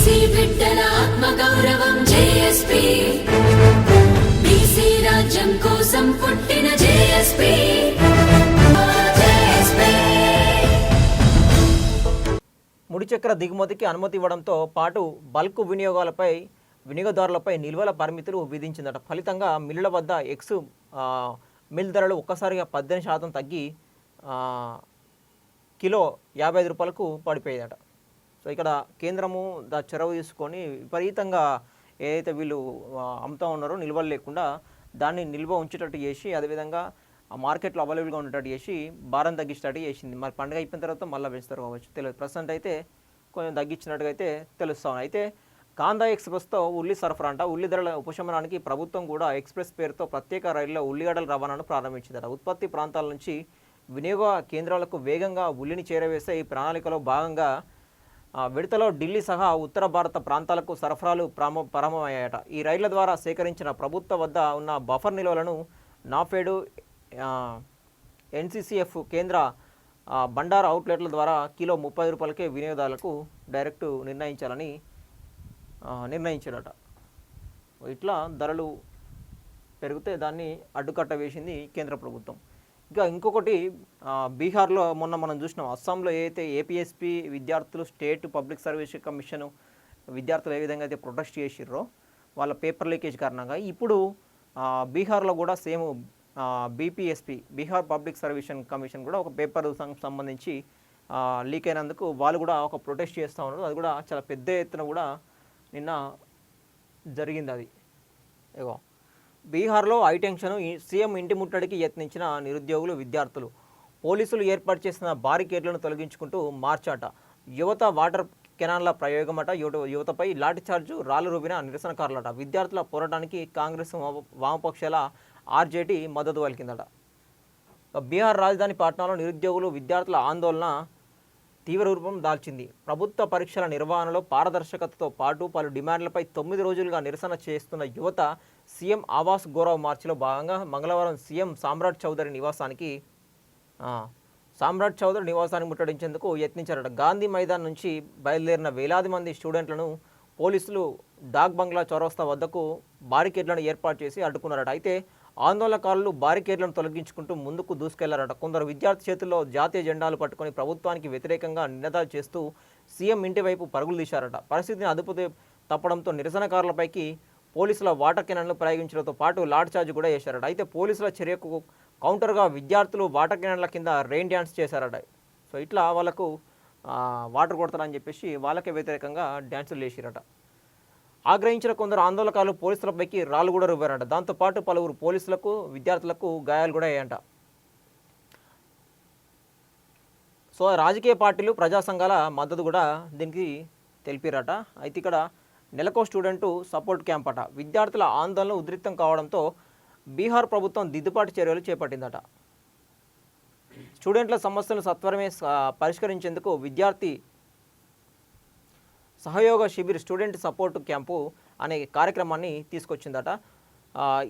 BC బిడ్డల ఆత్మగౌరవం JSP, BC రాజ్యం కోసం పుట్టిన జేఎస్పీ. ముడిచక్ర దిగుమతికి అనుమతి ఇవ్వడంతో పాటు బల్క్ వినియోగదారులపై నిల్వల పరిమితులు విధించిందట. ఫలితంగా మిల్లుల వద్ద మిల్ ధరలు ఒక్కసారిగా 18% తగ్గి కిలో 55 రూపాయలకు పడిపోయాయట. సో ఇక్కడ కేంద్రము చొరవ తీసుకొని విపరీతంగా ఏదైతే వీళ్ళు అమ్ముతూ ఉన్నారో నిల్వలు లేకుండా దాన్ని నిల్వ ఉంచేటట్టు చేసి, అదేవిధంగా ఆ మార్కెట్లో అవైలబుల్గా ఉండేటట్టు చేసి భారం తగ్గించేటట్టు చేసింది. మరి పండుగ అయిపోయిన తర్వాత మళ్ళీ పెంచుతారు కావచ్చు తెలియదు. ప్రస్తుతం అయితే కొంచెం తగ్గించినట్టుగా అయితే తెలుస్తాం. అయితే కాందా ఎక్స్ప్రెస్తో ఉల్లి సరఫరా అంట. ఉల్లి ధరల ఉపశమనానికి ప్రభుత్వం కూడా ఎక్స్ప్రెస్ పేరుతో ప్రత్యేక రైళ్లలో ఉల్లిగడ్డల రవాణాను ప్రారంభించిందట. ఉత్పత్తి ప్రాంతాల నుంచి వినియోగ కేంద్రాలకు వేగంగా ఉల్లిని చేరవేసే ఈ ప్రణాళికలో భాగంగా విడతలో ఢిల్లీ సహా ఉత్తర భారత ప్రాంతాలకు సరఫరాలు ప్రారంభమయ్యాయట. ఈ రైళ్ల ద్వారా సేకరించిన ప్రభుత్వ వద్ద ఉన్న బఫర్ నిల్వలను నాఫెడ్, ఎన్సీసీఎఫ్ కేంద్ర బండార్ అవుట్లెట్ల ద్వారా కిలో 30 రూపాయలకే వినియోగదారులకు డైరెక్ట్ నిర్ణయించాడట. ఇట్లా ధరలు పెరిగితే దాన్ని అడ్డుకట్ట వేసింది కేంద్ర ప్రభుత్వం. ఇంకా ఇంకొకటి బీహార్లో మొన్న మనం చూసినాం. అస్సాంలో ఏదైతే ఏపీఎస్పీ విద్యార్థులు స్టేట్ పబ్లిక్ సర్వీస్ కమిషన్ విద్యార్థులు ఏ విధంగా అయితే ప్రొటెస్ట్ చేసిర్రో వాళ్ళ పేపర్ లీకేజ్ కారణంగా, ఇప్పుడు బీహార్లో కూడా same BPSC Bihar public service commission కూడా ఒక పేపర్ సంబంధించి లీక్ అయినందుకు వాళ్ళు కూడా ఒక ప్రొటెస్ట్ చేస్తూ ఉన్నారు. అది కూడా చాలా పెద్ద ఎత్తున కూడా నిన్న జరిగింది. అది ఏగో బీహార్లో హైటెన్షన్, సీఎం ఇంటి ముట్టడికి యత్నించిన నిరుద్యోగులు, విద్యార్థులు. పోలీసులు ఏర్పాటు చేసిన బారికేడ్లను తొలగించుకుంటూ మార్చాట. యువత వాటర్ కెనాన్ల ప్రయోగమట. యువతపై లాఠీచార్జు, రాళ్లు రువిన నిరసనకారులట. విద్యార్థుల పోరాటానికి కాంగ్రెస్, వామపక్షాల ఆర్జేడీ మద్దతు పలికిందట. బీహార్ రాజధాని పాట్నాలో నిరుద్యోగులు, విద్యార్థుల ఆందోళన తీవ్ర రూపం దాల్చింది. ప్రభుత్వ పరీక్షల నిర్వహణలో పారదర్శకతతో పాటు పలు డిమాండ్లపై 9 రోజులుగా నిరసన చేస్తున్న యువత సీఎం ఆవాస్ గౌరవ్ మార్చిలో భాగంగా మంగళవారం సీఎం సామ్రాట్ చౌదరి నివాసానికి ముట్టడించేందుకు యత్నించారట. గాంధీ మైదాన్ నుంచి బయలుదేరిన వేలాది మంది స్టూడెంట్లను పోలీసులు డాక్ బంగ్లా చౌరస్తా వద్దకు బారికేడ్లను ఏర్పాటు చేసి అడ్డుకున్నారట. అయితే ఆందోళనకారులు బారికేడ్లను తొలగించుకుంటూ ముందుకు దూసుకెళ్లారట. కొందరు విద్యార్థి చేతుల్లో జాతీయ జెండాలు పట్టుకొని ప్రభుత్వానికి వ్యతిరేకంగా నినాదాలు చేస్తూ సీఎం ఇంటి వైపు పరుగులు తీశారట. పరిస్థితిని అదుపు తప్పడంతో నిరసనకారులపైకి పోలీసుల వాటర్ కెనాన్లు ప్రయోగించడంతో పాటు లాఠీచార్జ్ కూడా చేశారట. అయితే పోలీసుల చర్యకు కౌంటర్గా విద్యార్థులు వాటర్ కెనాన్ల కింద రెయిన్ డ్యాన్స్ చేశారట. సో ఇట్లా వాళ్ళకు వాటర్ కొడతారని చెప్పేసి వాళ్ళకే వ్యతిరేకంగా డ్యాన్సులు చేసిరట. ఆగ్రహించిన కొందరు ఆందోళనకారులు పోలీసులపైకి రాళ్ళు కూడా రువ్వారట. దాంతోపాటు పలువురు పోలీసులకు, విద్యార్థులకు గాయాలు కూడా అయ్యాయంట. సో రాజకీయ పార్టీలు, ప్రజా సంఘాల మద్దతు కూడా దీనికి తెలిపారట. అయితే ఇక్కడ నెలకో స్టూడెంటు సపోర్ట్ క్యాంప్ అట. విద్యార్థుల ఆందోళన ఉధృతం కావడంతో బీహార్ ప్రభుత్వం దిద్దుబాటు చర్యలు చేపట్టిందట. స్టూడెంట్ల సమస్యలను సత్వరమే పరిష్కరించేందుకు విద్యార్థి సహయోగ శిబిర్ స్టూడెంట్ సపోర్ట్ క్యాంపు అనే కార్యక్రమాన్ని తీసుకొచ్చిందట.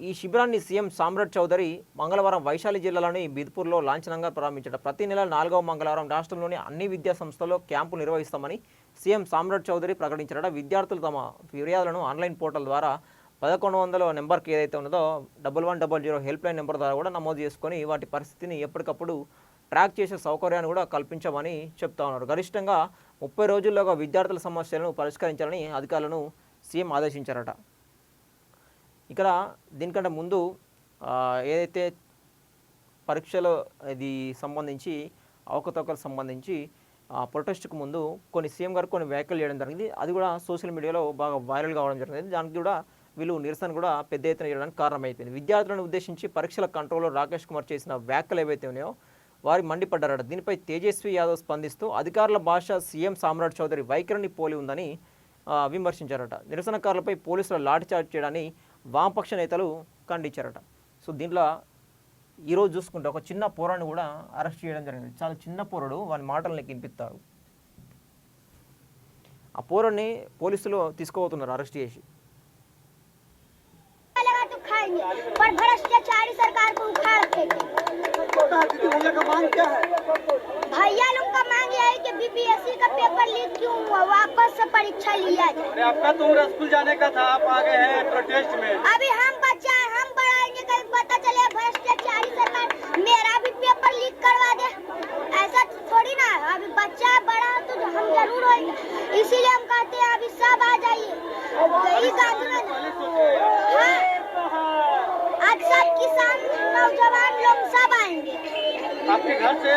ఈ శిబిరాన్ని సీఎం సామ్రాట్ చౌదరి మంగళవారం వైశాలి జిల్లాలోని బిద్పూర్లో లాంఛనంగా ప్రారంభించారు. ప్రతి నెల 4వ మంగళవారం రాష్ట్రంలోని అన్ని విద్యా సంస్థల్లో క్యాంపు నిర్వహిస్తామని సీఎం సామ్రాట్ చౌదరి ప్రకటించారట. విద్యార్థులు తమ ఫిర్యాదులను ఆన్లైన్ పోర్టల్ ద్వారా 1100 నెంబర్కి ఏదైతే ఉన్నదో 1100 హెల్ప్ లైన్ నెంబర్ ద్వారా కూడా నమోదు చేసుకొని వాటి పరిస్థితిని ఎప్పటికప్పుడు ట్రాక్ చేసే సౌకర్యాన్ని కూడా కల్పించమని చెప్తా ఉన్నారు. గరిష్టంగా 30 రోజుల్లోగా విద్యార్థుల సమస్యలను పరిష్కరించాలని అధికారులను సీఎం ఆదేశించారట. ఇక్కడ దీనికంటే ముందు ఏదైతే పరీక్షలు ఇది సంబంధించి అవకతవకలకు సంబంధించి ప్రొటెస్ట్కు ముందు సీఎం గారు కొన్ని వ్యాఖ్యలు చేయడం జరిగింది. అది కూడా సోషల్ మీడియాలో బాగా వైరల్ కావడం జరిగింది. దానికి కూడా వీళ్ళు నిరసన కూడా పెద్ద ఎత్తున చేయడానికి కారణమైపోయింది. విద్యార్థులను ఉద్దేశించి పరీక్షల కంట్రోలర్ రాకేష్ కుమార్ చేసిన వ్యాఖ్యలు ఏవైతే ఉన్నాయో వారి మండిపడ్డారట. దీనిపై తేజస్వి యాదవ్ స్పందిస్తూ అధికారుల భాష సీఎం సామ్రాట్ చౌదరి వైఖరిని పోలి ఉందని విమర్శించారట. నిరసనకారులపై పోలీసులు లాఠీచార్జ్ చేయడాన్ని వామపక్ష నేతలు ఖండించారట. సో దీంట్లో ఈరోజు చూసుకుంటే ఒక చిన్న పోరాన్ని కూడా అరెస్ట్ చేయడం జరిగింది. చాలా చిన్న పోరడు, వాని మాటల్ని వినిపిస్తారు. ఆ పోరాన్ని పోలీసులు తీసుకోబోతున్నారు అరెస్ట్ చేసి. पर भ्रष्टाचारी सरकार को उखाड़ फेंके। रहा है? दीदी भैया का मांग क्या है? भैया लोग का मांग यह है कि बीपीएससी का पेपर लीक क्यों हुआ, वापस से परीक्षा लिया जाए। अरे आपका तो उम्र स्कूल जाने का था, आप आ गए हैं प्रोटेस्ट में। अभी हम बच्चा है, हम बढ़ाएंगे, कभी पता चले भ्रष्टाचारी सरकार मेरा भी पेपर लीक करवा दे। ऐसा थोड़ी ना है, अभी बच्चा बड़ा तो हम जरूर होंगे, इसीलिए हम कहते हैं अभी सब आ जाइए। इस आंदोलन हाँ, आज सब किसान नौजवान लोग सब आएंगे। आपके घर से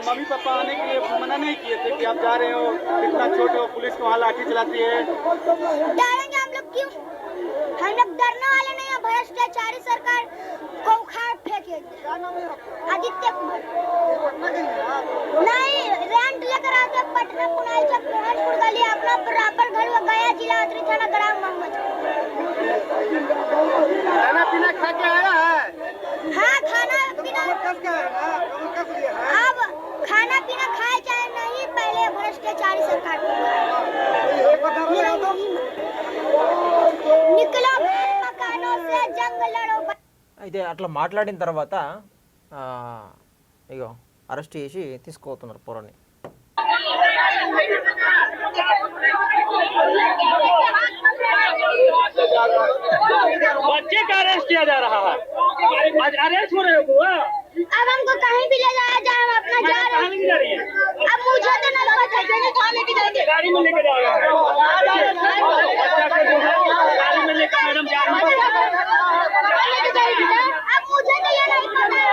मम्मी पापा आने के लिए मना नहीं किए थे कि आप जा रहे हो, इतना छोटे हो, पुलिस को वहाँ लाठी चलाती है? डरेंगे हम लोग क्यों? हम लोग डरने वाले नहीं है। भ्रष्टाचारी सरकार को उखाड़ फेंकेगी। आदित्य कुमार नहीं, रेंट लेकर आते पटना पुनाई से बुरहानपुर गली, अपना प्रॉपर घर में गया, जिला अतरी थाना, ग्राम मोहम्मद। खाना पीना खा के आया है? हाँ, खाना पीना अब खाना पीना खाए चाहे नहीं, पहले भ्रष्टाचारी सरकार को निकलो मकानों से, जंग लड़ो। అయితే అట్లా మాట్లాడిన తర్వాత ఇగో అరెస్ట్ చేసి తీసుకుపోతున్నారు పోరాన్ని. बच्चे का अरेस्ट किया जा रहा है, आज अरेस्ट हो रहे हो बुआ? अब हमको कहीं भी ले जाया जाए, हम अपना जा रहे कहाँ लेके जा रही है? हैं। अब मुझे तो नहीं पता कि कहाँ लेके जाएंगे। गाड़ी में लेके जा रहा है, बच्चा को जो है गाड़ी में लेकर मैडम जा रही है। कहाँ लेके जाएंगे? अब मुझे तो ये नहीं पता है।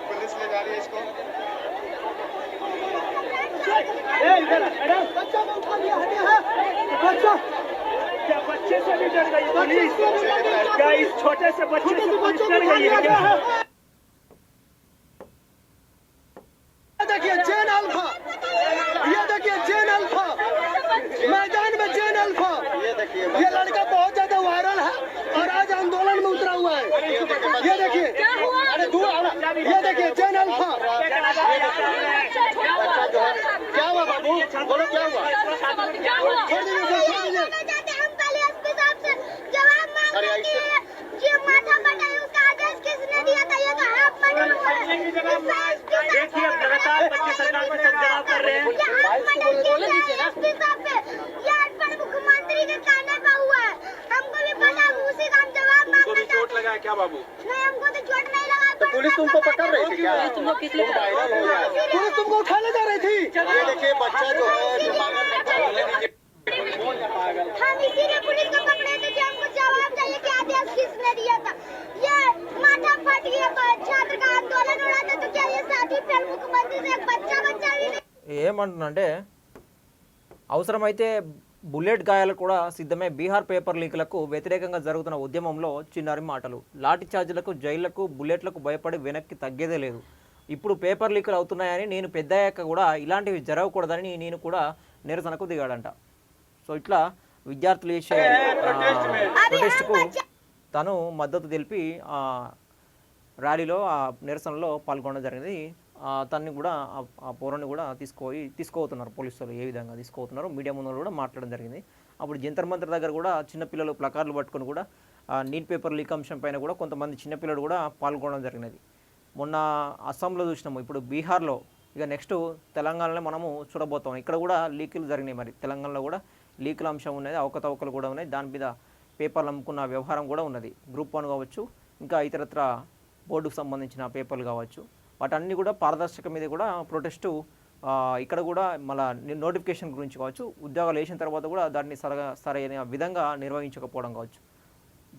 पुलिस ले जा रही है इसको। क्या बच्चे से भी डर गई पुलिस? क्या इस छोटे से बच्चे से पुलिस डर गई है क्या? देखिए जेन अल्फा, ये देखिए जेन अल्फा, मैदान में जेन अल्फा, ये लड़का बहुत ज्यादा वायरल है और आज आंदोलन में उतरा हुआ है। ये देखिए, अरे ये देखिए जेन अल्फा। क्या हुआ बाबू, बोलो क्या हुआ? छोड़ दीजिए, छोड़ दीजिए। हम पहले एसपी साहब से जवाब मांगे कि ये माथा पटाई उसका आदेश किसने दिया था, ये तो हाफ मर्डर हुआ है। देखिए अब लगातार बच्चे सरकार पे सब जवाब कर रहे हैं। ये हाफ मर्डर किसने एसपी साहब पे, ये अनपढ़ मुख्यमंत्री के कहने पे हुआ है। हमको भी पता है, उसी का हम जवाब उनको भी मांगना चोट लगा है क्या बाबू? नहीं, हमको तो चोट नहीं लगा। तो पुलिस तुमको पकड़ रही थी क्या? पुलिस तुमको उठाने जा रही थी? ये देखिए बच्चा जो है हम इसीलिए पुलिस को पकड़े थे कि हमको जवाब चाहिए कि आदेश किसने दिया था। ये माथा फट गया तो छात्र का आंदोलन हो रहा था, तो क्या ये साथी फिर मुख्यमंत्री से एक बच्चा भी नहीं? ఏమంటున్నంటే అవసరమైతే బుల్లెట్ గాయాలు కూడా సిద్ధమే. బీహార్ పేపర్ లీకులకు వ్యతిరేకంగా జరుగుతున్న ఉద్యమంలో చిన్నారి మాటలు. లాఠీ చార్జీలకు, జైళ్లకు, బుల్లెట్లకు భయపడి వెనక్కి తగ్గేదే లేదు. ఇప్పుడు పేపర్ లీకులు అవుతున్నాయని, నేను పెద్దయ్యాక కూడా ఇలాంటివి జరగకూడదని నేను కూడా నిరసనకు దిగాడంట. సో ఇట్లా విద్యార్థులు చేసే ప్రొటెస్ట్కు తను మద్దతు తెలిపి ర్యాలీలో ఆ నిరసనలో పాల్గొనడం జరిగింది. తన్ని కూడా ఆ పౌరాన్ని కూడా తీసుకోతున్నారు పోలీసులు. ఏ విధంగా తీసుకోతున్నారు మీడియా ముందు కూడా మాట్లాడడం జరిగింది. అప్పుడు జంతర్ మంతర్ దగ్గర కూడా చిన్నపిల్లలు ప్లకార్డులు పట్టుకొని కూడా నీట్ పేపర్ లీక్ అంశం పైన కూడా కొంతమంది చిన్నపిల్లలు కూడా పాల్గొనడం జరిగినది. మొన్న అస్సాంలో చూసినాము, ఇప్పుడు బీహార్లో, ఇక నెక్స్ట్ తెలంగాణలో మనము చూడబోతాం. ఇక్కడ కూడా లీకులు జరిగినాయి. మరి తెలంగాణలో కూడా లీకుల అంశం ఉన్నది, అవకతవకలు కూడా ఉన్నాయి. దాని మీద పేపర్లు అమ్ముకున్న వ్యవహారం కూడా ఉన్నది. గ్రూప్ 1 కావచ్చు, ఇంకా ఇతరత్ర బోర్డుకు సంబంధించిన పేపర్లు కావచ్చు, వాటన్నీ కూడా పారదర్శక మీద కూడా ప్రొటెస్టు. ఇక్కడ కూడా మళ్ళీ నోటిఫికేషన్ గురించి కావచ్చు, ఉద్యోగాలు వేసిన తర్వాత కూడా దాన్ని సరైన విధంగా నిర్వహించకపోవడం కావచ్చు,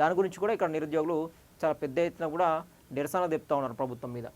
దాని గురించి కూడా ఇక్కడ నిరుద్యోగులు చాలా పెద్ద ఎత్తున కూడా నిరసన తెప్తా ఉన్నారు ప్రభుత్వం మీద.